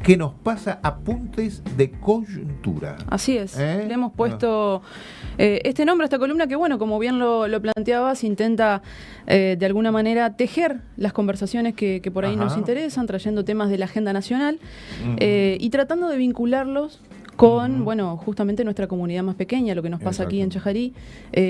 que nos pasa apuntes de coyuntura. Así es, le hemos puesto este nombre a esta columna que, bueno, como bien lo planteabas, intenta de alguna manera tejer las conversaciones que por ahí nos interesan, trayendo temas de la agenda nacional y tratando de vincularlos con, bueno, justamente nuestra comunidad más pequeña, lo que nos pasa aquí en Chajarí,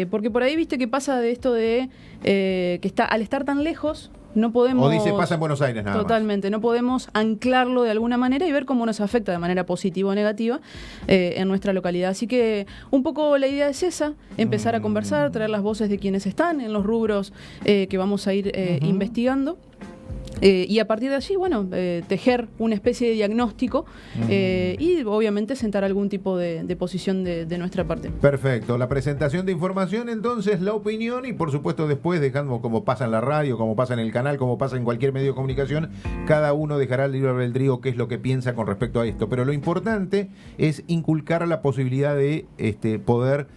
porque por ahí viste que pasa de esto de que al estar tan lejos, no podemos... O dice, pasa en Buenos Aires nada Totalmente, no podemos anclarlo de alguna manera y ver cómo nos afecta de manera positiva o negativa en nuestra localidad. Así que un poco la idea es esa, empezar a conversar, traer las voces de quienes están en los rubros que vamos a ir investigando. Y a partir de allí, bueno, tejer una especie de diagnóstico y obviamente sentar algún tipo de posición de nuestra parte. Perfecto, la presentación de información, entonces la opinión y por supuesto después dejando como pasa en la radio, como pasa en el canal, como pasa en cualquier medio de comunicación, cada uno dejará el libre albedrío qué es lo que piensa con respecto a esto. Pero lo importante es inculcar la posibilidad de poder,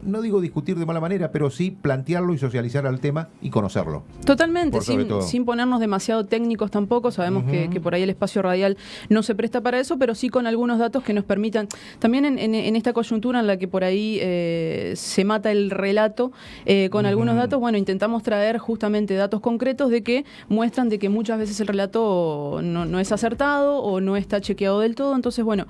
no digo discutir de mala manera, pero sí plantearlo y socializar al tema y conocerlo. Totalmente, sin ponernos demasiado técnicos tampoco, sabemos que por ahí el espacio radial no se presta para eso, pero sí con algunos datos que nos permitan, también en esta coyuntura en la que por ahí se mata el relato, con algunos datos, bueno, intentamos traer justamente datos concretos de que muestran de que muchas veces el relato no es acertado o no está chequeado del todo, entonces bueno,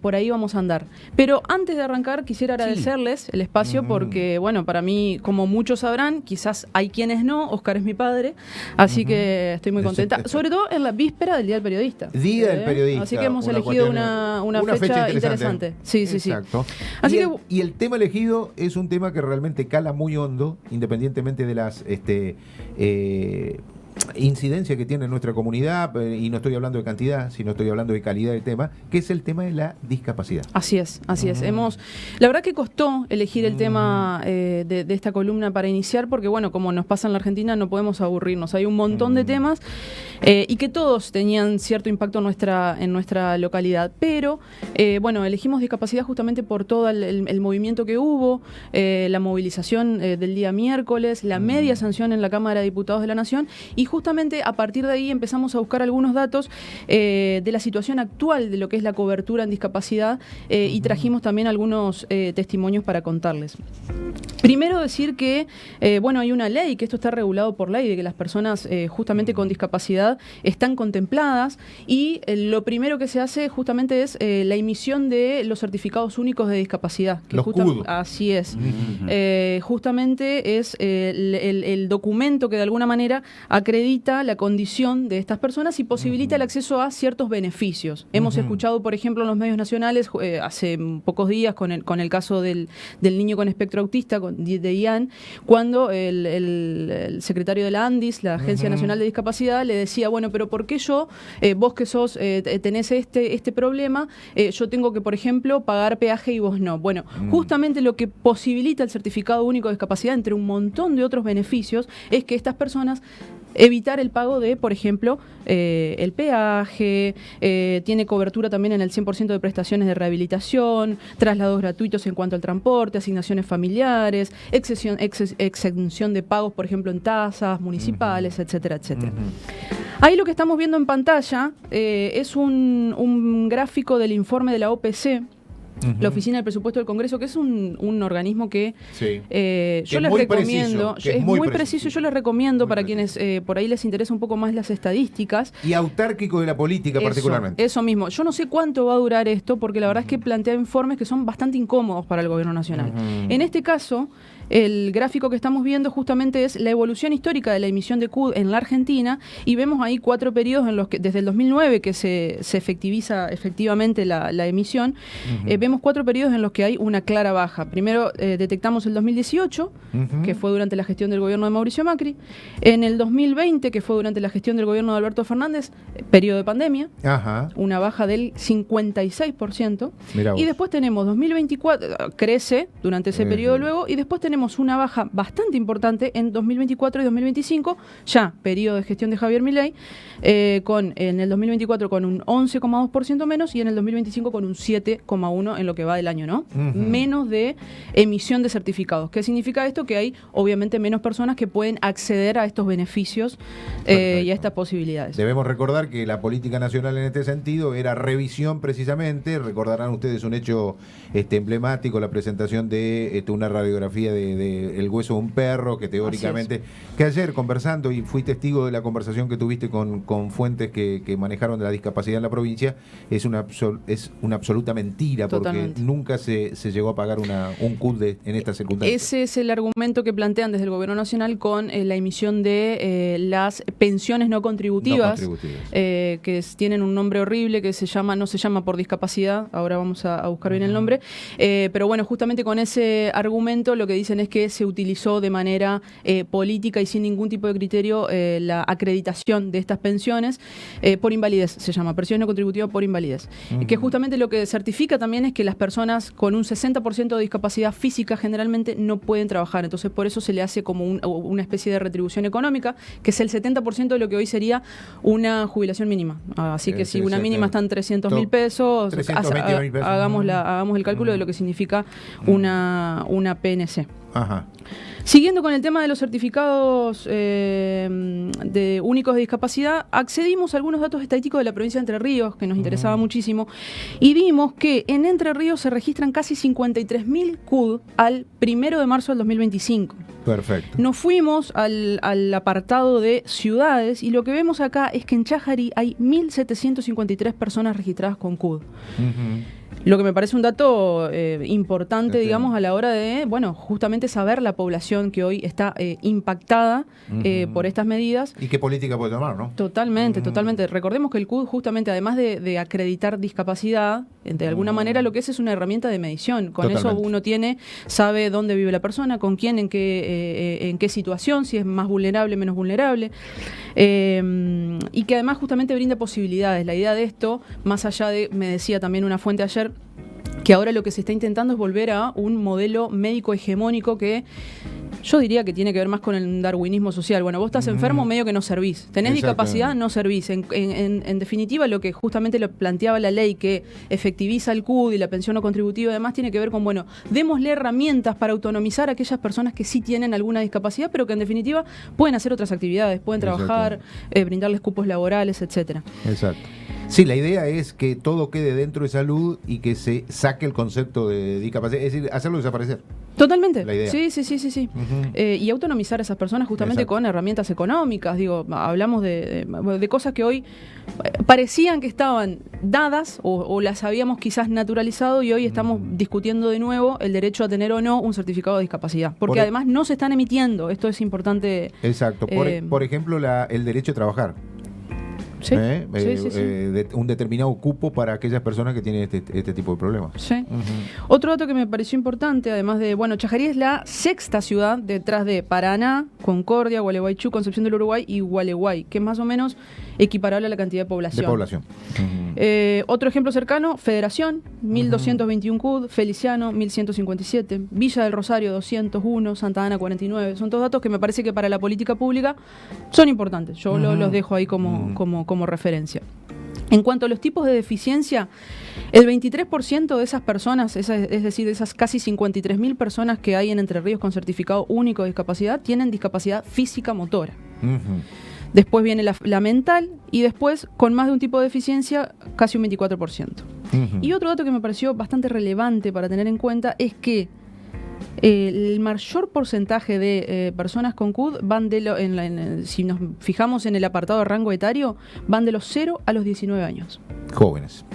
por ahí vamos a andar. Pero antes de arrancar quisiera agradecerles el espacio porque, bueno, para mí, como muchos sabrán, quizás hay quienes no, Oscar es mi padre, así que estoy muy contenta, sobre todo en la víspera del Día del Periodista. Día del Periodista. Así que hemos elegido una fecha interesante. Sí. Así y el tema elegido es un tema que realmente cala muy hondo, independientemente de las incidencia que tiene nuestra comunidad, y no estoy hablando de cantidad, sino estoy hablando de calidad del tema, que es el tema de la discapacidad. Así es. La verdad que costó elegir el tema de esta columna para iniciar, porque bueno, como nos pasa en la Argentina, no podemos aburrirnos. Hay un montón de temas y que todos tenían cierto impacto en nuestra localidad. Pero bueno, elegimos discapacidad justamente por todo el movimiento que hubo, la movilización del día miércoles, la media sanción en la Cámara de Diputados de la Nación, y justamente a partir de ahí empezamos a buscar algunos datos de la situación actual de lo que es la cobertura en discapacidad y trajimos también algunos testimonios para contarles. Primero decir que, bueno, hay una ley, que esto está regulado por ley, de que las personas justamente con discapacidad están contempladas y lo primero que se hace justamente es la emisión de los certificados únicos de discapacidad. Que así es. Justamente es el documento que de alguna manera acredita la condición de estas personas y posibilita el acceso a ciertos beneficios. Hemos escuchado, por ejemplo, en los medios nacionales, hace pocos días, con el caso del niño con espectro autista, de Ian, cuando el secretario de la ANDIS, la Agencia Nacional de Discapacidad, le decía, bueno, pero ¿por qué vos que tenés este problema, yo tengo que, por ejemplo, pagar peaje y vos no? Bueno, justamente lo que posibilita el certificado único de discapacidad, entre un montón de otros beneficios, es que estas personas evitar el pago de, por ejemplo, el peaje, tiene cobertura también en el 100% de prestaciones de rehabilitación, traslados gratuitos en cuanto al transporte, asignaciones familiares, exención de pagos, por ejemplo, en tasas municipales, etcétera, etcétera. Ahí lo que estamos viendo en pantalla es un gráfico del informe de la OPC, la Oficina del Presupuesto del Congreso, que es un organismo que yo les recomiendo, es muy preciso, yo les recomiendo para quienes por ahí les interesa un poco más las estadísticas. Y autárquico de la política particularmente. Eso mismo. Yo no sé cuánto va a durar esto, porque la verdad es que plantea informes que son bastante incómodos para el gobierno nacional. En este caso, el gráfico que estamos viendo justamente es la evolución histórica de la emisión de CUD en la Argentina, y vemos ahí 4 periodos en los que, desde el 2009 que se efectiviza efectivamente la emisión, vemos 4 periodos en los que hay una clara baja. Primero detectamos el 2018, que fue durante la gestión del gobierno de Mauricio Macri, en el 2020, que fue durante la gestión del gobierno de Alberto Fernández, periodo de pandemia, una baja del 56%, y después tenemos 2024, crece durante ese periodo luego, y después tenemos una baja bastante importante en 2024 y 2025, ya periodo de gestión de Javier Milei, en el 2024 con un 11,2% menos y en el 2025 con un 7,1% en lo que va del año, ¿no? Menos de emisión de certificados. ¿Qué significa esto? Que hay obviamente menos personas que pueden acceder a estos beneficios y a estas posibilidades. Debemos recordar que la política nacional en este sentido era revisión precisamente. Recordarán ustedes un hecho emblemático, la presentación de una radiografía de el hueso de un perro, que teóricamente, que ayer conversando, y fui testigo de la conversación que tuviste con fuentes que manejaron de la discapacidad en la provincia, es una absoluta mentira. Totalmente. Porque nunca se llegó a pagar un CUT en estas circunstancias. Ese es el argumento que plantean desde el gobierno nacional con la emisión de las pensiones no contributivas, que tienen un nombre horrible que no se llama por discapacidad, ahora vamos a buscar bien el nombre, pero bueno, justamente con ese argumento lo que dicen es que se utilizó de manera política y sin ningún tipo de criterio la acreditación de estas pensiones por invalidez, se llama, pensiones no contributivas por invalidez, que justamente lo que certifica también es que las personas con un 60% de discapacidad física generalmente no pueden trabajar, entonces por eso se le hace como una especie de retribución económica, que es el 70% de lo que hoy sería una jubilación mínima. Así que si una mínima está en 300.000 pesos, hagamos el cálculo de lo que significa una PNC. Ajá. Siguiendo con el tema de los certificados de únicos de discapacidad, accedimos a algunos datos estadísticos de la provincia de Entre Ríos, que nos interesaba muchísimo, y vimos que en Entre Ríos se registran casi 53.000 CUD al 1 de marzo del 2025. Perfecto. Nos fuimos al apartado de ciudades y lo que vemos acá es que en Chajarí hay 1.753 personas registradas con CUD. Lo que me parece un dato importante, digamos, a la hora de, bueno, justamente saber la población que hoy está impactada por estas medidas. ¿Y qué política puede tomar, no? Totalmente, totalmente. Recordemos que el CUD, justamente, además de acreditar discapacidad, de alguna manera lo que es una herramienta de medición. Con eso uno sabe dónde vive la persona, con quién, en qué situación, si es más vulnerable, menos vulnerable. Y que además justamente brinda posibilidades. La idea de esto, más allá de, me decía también una fuente ayer, que ahora lo que se está intentando es volver a un modelo médico hegemónico que yo diría que tiene que ver más con el darwinismo social. Bueno, vos estás enfermo, medio que no servís. Tenés discapacidad, no servís. En definitiva, lo que justamente lo planteaba la ley que efectiviza el CUD y la pensión no contributiva, además tiene que ver con, bueno, démosle herramientas para autonomizar a aquellas personas que sí tienen alguna discapacidad, pero que en definitiva pueden hacer otras actividades, pueden trabajar, brindarles cupos laborales, etcétera. Exacto. Sí, la idea es que todo quede dentro de salud y que se saque el concepto de discapacidad, es decir, hacerlo desaparecer. Totalmente. La idea. Sí. Y autonomizar a esas personas justamente con herramientas económicas. Digo, hablamos de cosas que hoy parecían que estaban dadas o las habíamos quizás naturalizado y hoy estamos discutiendo de nuevo el derecho a tener o no un certificado de discapacidad. Porque además no se están emitiendo. Esto es importante. Exacto. Por ejemplo, el derecho a trabajar. Sí. Un determinado cupo para aquellas personas que tienen este tipo de problemas. Sí. Otro dato que me pareció importante, además de, bueno, Chajarí es la sexta ciudad detrás de Paraná, Concordia, Gualeguaychú, Concepción del Uruguay y Gualeguay, que es más o menos equiparable a la cantidad de población. Otro ejemplo cercano, Federación, 1.221 CUD, Feliciano, 1.157, Villa del Rosario, 201, Santa Ana, 49. Son todos datos que me parece que para la política pública son importantes. Yo los dejo ahí como referencia. En cuanto a los tipos de deficiencia, el 23% de esas personas, es decir, de esas casi 53.000 personas que hay en Entre Ríos con certificado único de discapacidad, tienen discapacidad física motora. Después viene la mental y después, con más de un tipo de deficiencia, casi un 24%. Y otro dato que me pareció bastante relevante para tener en cuenta es que el mayor porcentaje de personas con CUD van si nos fijamos en el apartado de rango etario, van de los 0 a los 19 años. Jóvenes.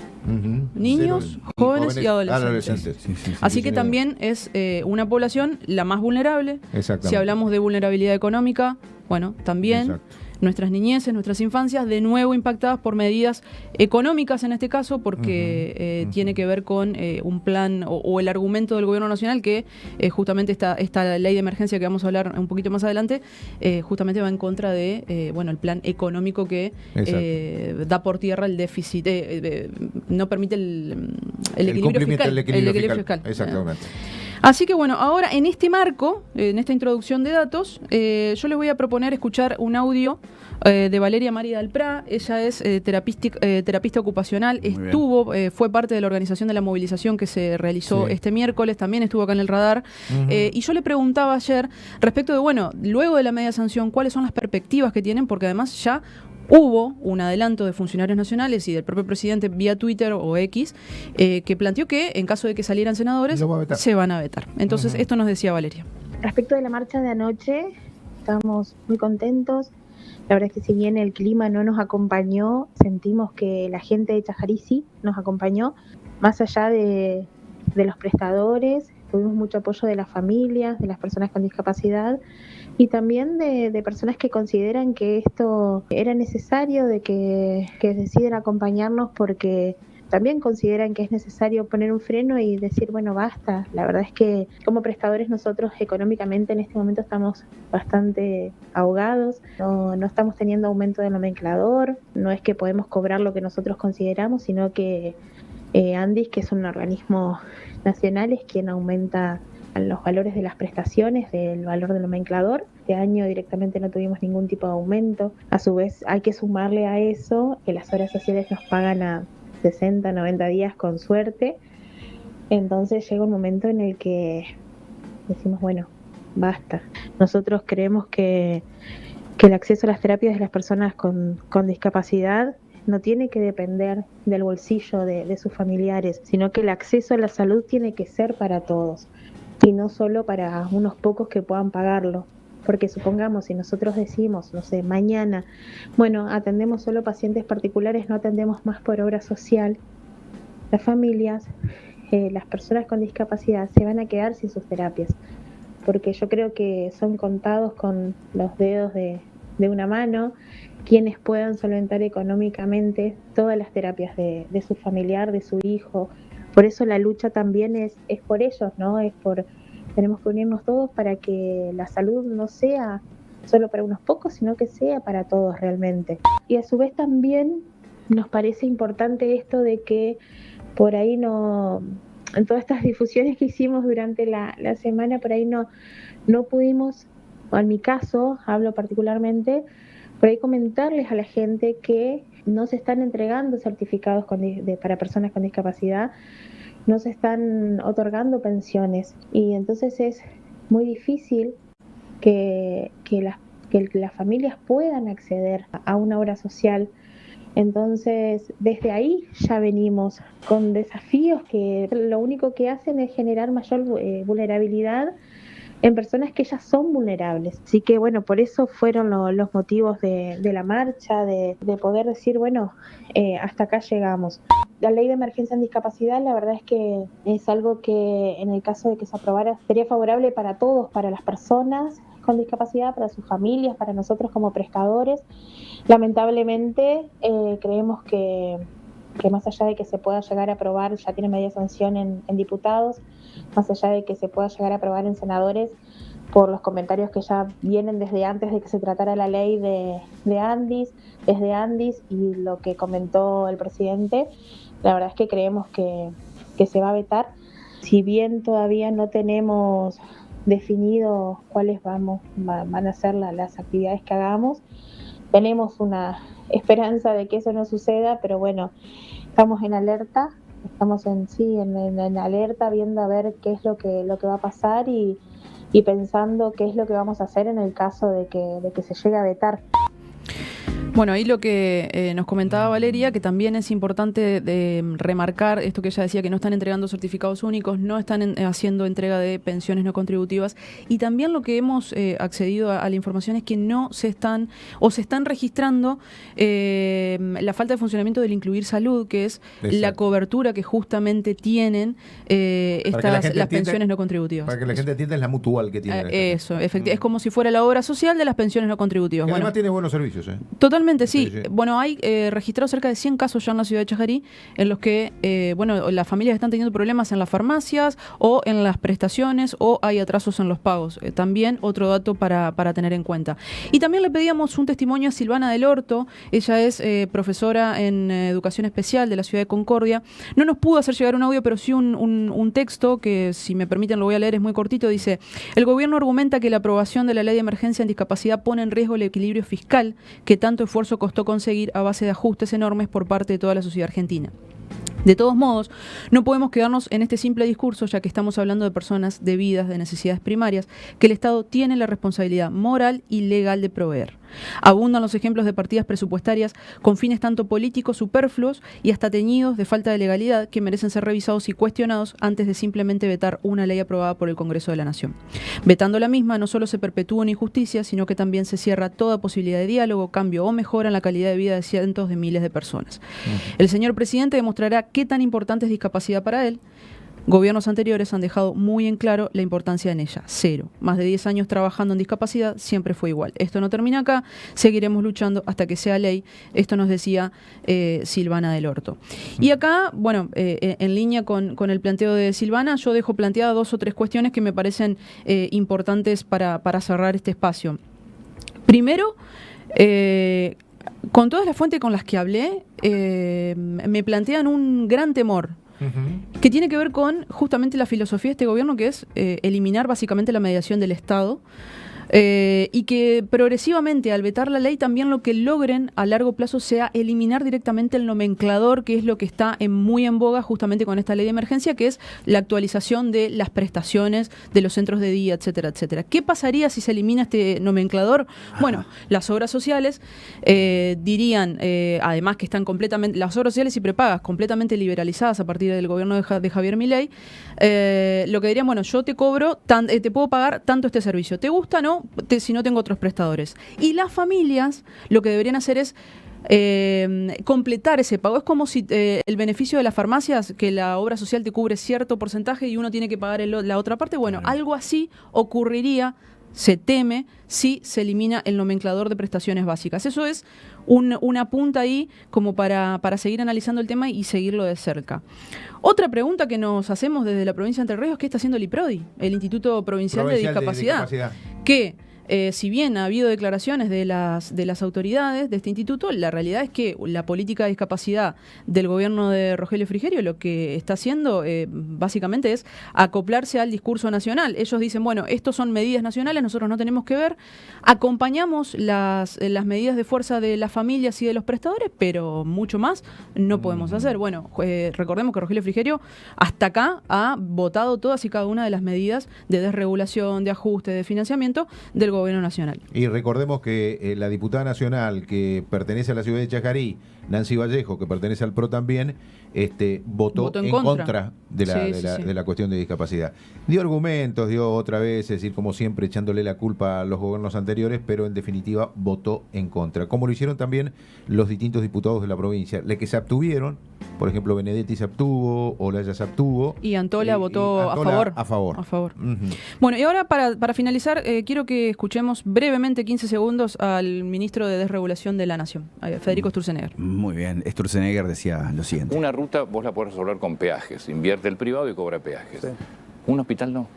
Niños, jóvenes y adolescentes. Así que también es una población la más vulnerable. Si hablamos de vulnerabilidad económica, bueno, también nuestras niñeces, nuestras infancias, de nuevo impactadas por medidas económicas en este caso, porque tiene que ver con un plan o el argumento del gobierno nacional que justamente esta ley de emergencia que vamos a hablar un poquito más adelante, justamente va en contra de el plan económico que da por tierra el déficit, no permite el equilibrio fiscal. Exactamente. Así que bueno, ahora en este marco, en esta introducción de datos, yo les voy a proponer escuchar un audio de Valeria María Dalprá. Ella es terapista ocupacional, fue parte de la organización de la movilización que se realizó este miércoles, también estuvo acá en el radar. Y yo le preguntaba ayer respecto de, bueno, luego de la media sanción, ¿cuáles son las perspectivas que tienen? Porque además ya hubo un adelanto de funcionarios nacionales y del propio presidente vía Twitter o X que planteó que en caso de que salieran senadores se van a vetar. Entonces esto nos decía Valeria. Respecto de la marcha de anoche, estamos muy contentos. La verdad es que si bien el clima no nos acompañó, sentimos que la gente de Chajarí sí nos acompañó. Más allá de los prestadores, tuvimos mucho apoyo de las familias, de las personas con discapacidad y también de personas que consideran que esto era necesario, de que deciden acompañarnos porque también consideran que es necesario poner un freno y decir, bueno, basta. La verdad es que como prestadores nosotros económicamente en este momento estamos bastante ahogados, no estamos teniendo aumento del nomenclador, no es que podemos cobrar lo que nosotros consideramos, sino que Andis, que es un organismo nacional, es quien aumenta los valores de las prestaciones, del valor del nomenclador. Este año directamente no tuvimos ningún tipo de aumento. A su vez hay que sumarle a eso que las horas sociales nos pagan a 60, 90 días con suerte. Entonces llega un momento en el que decimos, bueno, basta. Nosotros creemos que el acceso a las terapias de las personas con discapacidad no tiene que depender del bolsillo de sus familiares, sino que el acceso a la salud tiene que ser para todos y no solo para unos pocos que puedan pagarlo. Porque supongamos, si nosotros decimos, no sé, mañana, bueno, atendemos solo pacientes particulares, no atendemos más por obra social, las familias, las personas con discapacidad se van a quedar sin sus terapias. Porque yo creo que son contados con los dedos de una mano quienes puedan solventar económicamente todas las terapias de su familiar, de su hijo. Por eso la lucha también es por ellos, ¿no? Tenemos que unirnos todos para que la salud no sea solo para unos pocos, sino que sea para todos realmente. Y a su vez también nos parece importante esto de que por ahí en todas estas difusiones que hicimos durante la semana, por ahí no pudimos, o en mi caso, hablo particularmente, por ahí comentarles a la gente que no se están entregando certificados para personas con discapacidad, no se están otorgando pensiones y entonces es muy difícil que las familias puedan acceder a una obra social. Entonces, desde ahí ya venimos con desafíos que lo único que hacen es generar mayor vulnerabilidad en personas que ya son vulnerables. Así que bueno, por eso fueron los motivos de la marcha, de poder decir, bueno, hasta acá llegamos. La ley de emergencia en discapacidad, la verdad es que es algo que en el caso de que se aprobara sería favorable para todos, para las personas con discapacidad, para sus familias, para nosotros como prestadores. Lamentablemente creemos que más allá de que se pueda llegar a aprobar, ya tiene media sanción en diputados, más allá de que se pueda llegar a aprobar en senadores, por los comentarios que ya vienen desde antes de que se tratara la ley de Andis, desde Andis y lo que comentó el presidente, la verdad es que creemos que se va a vetar. Si bien todavía no tenemos definido cuáles van a ser las actividades que hagamos, tenemos una esperanza de que eso no suceda, pero bueno, estamos en alerta, estamos en alerta viendo a ver qué es lo que va a pasar y pensando qué es lo que vamos a hacer en el caso de que se llegue a vetar. Bueno, ahí lo que nos comentaba Valeria, que también es importante de remarcar esto que ella decía, que no están entregando certificados únicos, no están haciendo entrega de pensiones no contributivas, y también lo que hemos accedido a la información es que no se están, o se están registrando la falta de funcionamiento del Incluir Salud, que es la cobertura que justamente tienen las pensiones no contributivas. Para que la gente entienda, es la mutual que tiene. Eso, es como si fuera la obra social de las pensiones no contributivas. Que además tiene buenos servicios. Totalmente. Totalmente, sí. Sí, sí. Bueno, hay registrados cerca de 100 casos ya en la ciudad de Chajarí en los que, las familias están teniendo problemas en las farmacias o en las prestaciones o hay atrasos en los pagos. También otro dato para tener en cuenta. Y también le pedíamos un testimonio a Silvana del Orto. Ella es profesora en Educación Especial de la ciudad de Concordia. No nos pudo hacer llegar un audio, pero sí un texto que, si me permiten, lo voy a leer, es muy cortito. Dice: el gobierno argumenta que la aprobación de la ley de emergencia en discapacidad pone en riesgo el equilibrio fiscal que tanto esfuerzo costó conseguir a base de ajustes enormes por parte de toda la sociedad argentina. De todos modos, no podemos quedarnos en este simple discurso, ya que estamos hablando de personas debidas, de necesidades primarias, que el Estado tiene la responsabilidad moral y legal de proveer. Abundan los ejemplos de partidas presupuestarias con fines tanto políticos superfluos y hasta teñidos de falta de legalidad que merecen ser revisados y cuestionados antes de simplemente vetar una ley aprobada por el Congreso de la Nación. Vetando la misma, no solo se perpetúa una injusticia, sino que también se cierra toda posibilidad de diálogo, cambio o mejora en la calidad de vida de cientos de miles de personas. El señor presidente demostrará qué tan importante es discapacidad para él. Gobiernos anteriores han dejado muy en claro la importancia en ella. 0. Más de 10 años trabajando en discapacidad, siempre fue igual. Esto no termina acá, seguiremos luchando hasta que sea ley. Esto nos decía Silvana del Orto. Y acá, en línea con el planteo de Silvana, yo dejo planteadas 2 o 3 cuestiones que me parecen importantes para cerrar este espacio. Primero, con todas las fuentes con las que hablé, me plantean un gran temor que tiene que ver con justamente la filosofía de este gobierno, que es eliminar básicamente la mediación del Estado, y que progresivamente, al vetar la ley, también lo que logren a largo plazo sea eliminar directamente el nomenclador, que es lo que está muy en boga justamente con esta ley de emergencia, que es la actualización de las prestaciones de los centros de día, etcétera, etcétera. ¿Qué pasaría si se elimina este nomenclador? Bueno, las obras sociales dirían, además que están completamente, las obras sociales y prepagas completamente liberalizadas a partir del gobierno de Javier Milei, lo que dirían, bueno, yo te cobro, te puedo pagar tanto este servicio. ¿Te gusta? No, si no tengo otros prestadores. Y las familias lo que deberían hacer es completar ese pago. Es como si el beneficio de las farmacias, que la obra social te cubre cierto porcentaje y uno tiene que pagar la otra parte. Bueno, algo así ocurriría, se teme, si se elimina el nomenclador de prestaciones básicas. Eso es una punta ahí como para seguir analizando el tema y seguirlo de cerca. Otra pregunta que nos hacemos desde la provincia de Entre Ríos: ¿qué está haciendo el IPRODI, el Instituto Provincial de Discapacidad? Que si bien ha habido declaraciones de las autoridades de este instituto, la realidad es que la política de discapacidad del gobierno de Rogelio Frigerio lo que está haciendo básicamente es acoplarse al discurso nacional. Ellos dicen, bueno, estos son medidas nacionales, nosotros no tenemos que ver, acompañamos las medidas de fuerza de las familias y de los prestadores, pero mucho más no podemos hacer. Bueno, recordemos que Rogelio Frigerio hasta acá ha votado todas y cada una de las medidas de desregulación, de ajuste, de financiamiento del gobierno nacional. Y recordemos que la diputada nacional que pertenece a la ciudad de Chajarí, Nancy Vallejo, que pertenece al PRO también, votó en contra de la cuestión de discapacidad. Dio argumentos, dio otra vez, es decir, como siempre, echándole la culpa a los gobiernos anteriores, pero en definitiva votó en contra. Como lo hicieron también los distintos diputados de la provincia, los que se abstuvieron, por ejemplo, Benedetti se abstuvo, Olaya se abstuvo. Y Antola votó a favor. A favor. Bueno, y ahora para finalizar, quiero que escuchemos brevemente, 15 segundos, al ministro de Desregulación de la Nación, Federico Sturzenegger. Muy bien, Sturzenegger decía lo siguiente. Una ruta vos la podés resolver con peajes, invierte el privado y cobra peajes. Sí. Un hospital no.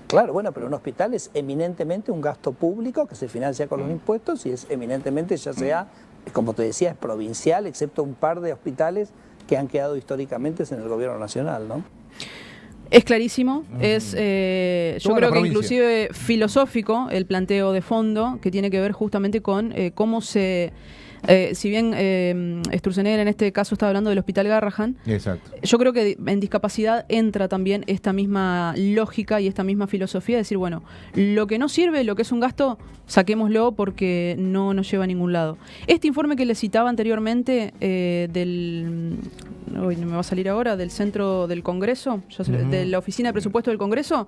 Claro, bueno, pero un hospital es eminentemente un gasto público que se financia con los impuestos y es eminentemente, ya sea, como te decía, es provincial, excepto un par de hospitales que han quedado históricamente en el gobierno nacional, ¿no? Es clarísimo, yo creo que inclusive filosófico el planteo de fondo, que tiene que ver justamente con cómo se... si bien Sturzenegger en este caso está hablando del Hospital Garrahan, exacto, yo creo que en discapacidad entra también esta misma lógica y esta misma filosofía de decir, bueno, lo que no sirve, lo que es un gasto, saquémoslo porque no nos lleva a ningún lado. Este informe que les citaba anteriormente hoy no me va a salir ahora, del Centro del Congreso, de la Oficina de Presupuesto del Congreso,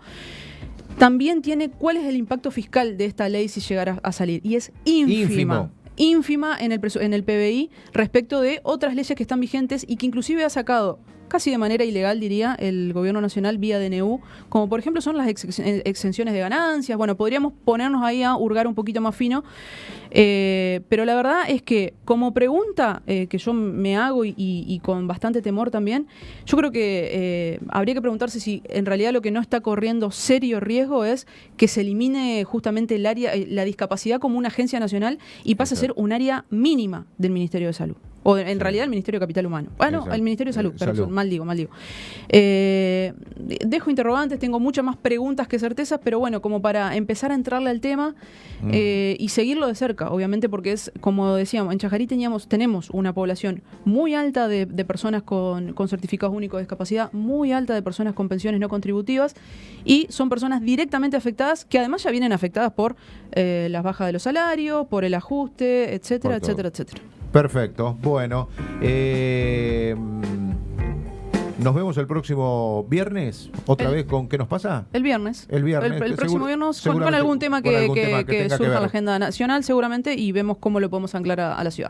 también tiene cuál es el impacto fiscal de esta ley si llegara a salir, y es ínfima en el PBI respecto de otras leyes que están vigentes y que inclusive ha sacado casi de manera ilegal, diría, el gobierno nacional vía DNU, como por ejemplo son las exenciones de ganancias. Bueno, podríamos ponernos ahí a hurgar un poquito más fino, pero la verdad es que como pregunta que yo me hago y con bastante temor también, yo creo que habría que preguntarse si en realidad lo que no está corriendo serio riesgo es que se elimine justamente el área, la discapacidad como una agencia nacional y pase a ser un área mínima del Ministerio de Salud. O en realidad el Ministerio de Capital Humano. Ah, no, Exacto. el Ministerio de Salud, perdón, Salud. mal digo. Dejo interrogantes, tengo muchas más preguntas que certezas, pero bueno, como para empezar a entrarle al tema y seguirlo de cerca, obviamente, porque es, como decíamos, en Chajarí tenemos una población muy alta de personas con certificados únicos de discapacidad, muy alta de personas con pensiones no contributivas, y son personas directamente afectadas, que además ya vienen afectadas por las bajas de los salarios, por el ajuste, etcétera, Por todo. etcétera, etcétera. Perfecto. Bueno, nos vemos el próximo viernes. ¿Otra vez con qué nos pasa? El viernes. El viernes. El próximo viernes con seguramente algún tema con algún que tema que tenga que surja en ver. la agenda nacional, seguramente, y vemos cómo lo podemos anclar a la ciudad.